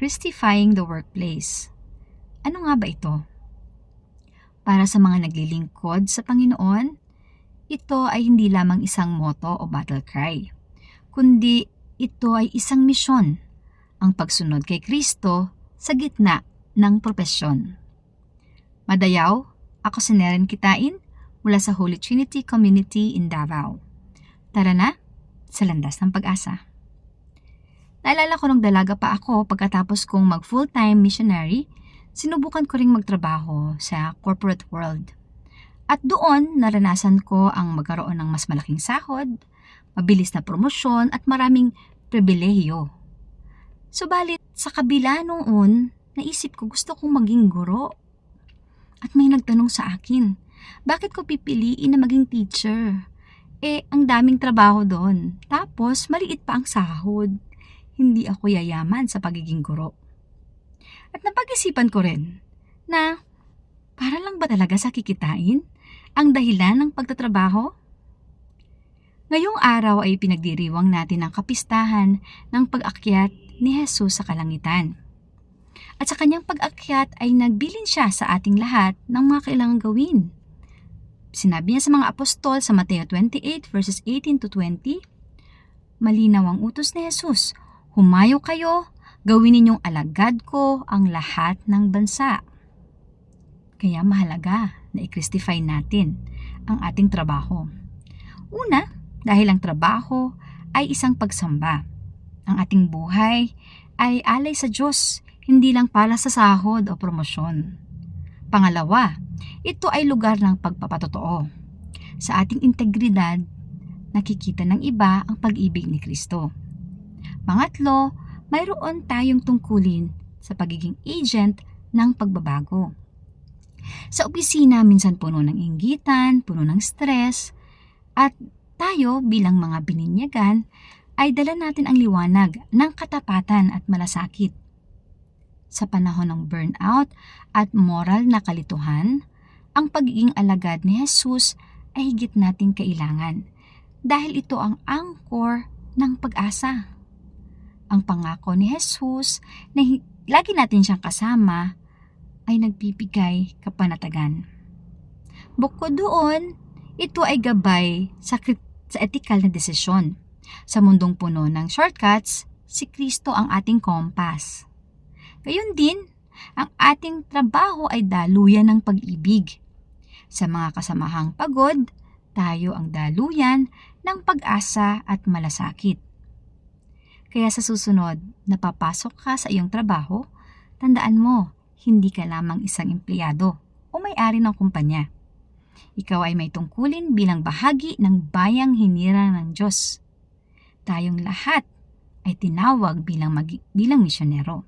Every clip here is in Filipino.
Christifying the Workplace. Ano nga ba ito? Para sa mga naglilingkod sa Panginoon, ito ay hindi lamang isang motto o battle cry, kundi ito ay isang misyon, ang pagsunod kay Kristo sa gitna ng propesyon. Madayaw, ako si Neren Kitain mula sa Holy Trinity Community in Davao. Tara na, sa landas ng pag-asa. Naalala ko nung dalaga pa ako pagkatapos kong mag-full-time missionary, sinubukan ko ring magtrabaho sa corporate world. At doon, naranasan ko ang magkaroon ng mas malaking sahod, mabilis na promosyon at maraming pribilehiyo. Subalit, sa kabila noon, naisip ko gusto kong maging guro. At may nagtanong sa akin, bakit ko pipiliin na maging teacher? Ang daming trabaho doon. Tapos, maliit pa ang sahod. Hindi ako yayaman sa pagiging guro. At napag-isipan ko rin na para lang ba talaga sa kikitain ang dahilan ng pagtatrabaho? Ngayong araw ay pinagdiriwang natin ang kapistahan ng pag-akyat ni Jesus sa kalangitan. At sa kanyang pag-akyat ay nagbilin siya sa ating lahat ng mga kailangang gawin. Sinabi niya sa mga apostol sa Mateo 28 verses 18 to 20, malinaw ang utos ni Jesus, humayo kayo, gawin ninyong alagad ko ang lahat ng bansa. Kaya mahalaga na i-Christify natin ang ating trabaho. Una, dahil ang trabaho ay isang pagsamba. Ang ating buhay ay alay sa Diyos, hindi lang para sa sahod o promosyon. Pangalawa, ito ay lugar ng pagpapatotoo. Sa ating integridad, nakikita ng iba ang pag-ibig ni Kristo. Pangatlo, mayroon tayong tungkulin sa pagiging agent ng pagbabago. Sa opisina, minsan puno ng inggitan, puno ng stress, at tayo bilang mga bininyagan ay dala natin ang liwanag ng katapatan at malasakit. Sa panahon ng burnout at moral na kalituhan, ang pagiging alagad ni Jesus ay higit nating kailangan dahil ito ang anchor ng pag-asa. Ang pangako ni Jesus na lagi natin siyang kasama ay nagbibigay kapanatagan. Bukod doon, ito ay gabay sa etikal na desisyon. Sa mundong puno ng shortcuts, si Kristo ang ating kompas. Gayun din, ang ating trabaho ay daluyan ng pag-ibig. Sa mga kasamahang pagod, tayo ang daluyan ng pag-asa at malasakit. Kaya sa susunod na papasok ka sa iyong trabaho, tandaan mo, hindi ka lamang isang empleyado o may-ari ng kumpanya. Ikaw ay may tungkulin bilang bahagi ng bayang hinirang ng Diyos. Tayong lahat ay tinawag bilang misyonero.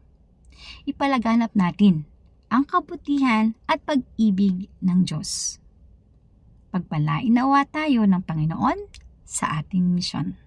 Ipalaganap natin ang kabutihan at pag-ibig ng Diyos. Pagpalain nawa tayo ng Panginoon sa ating misyon.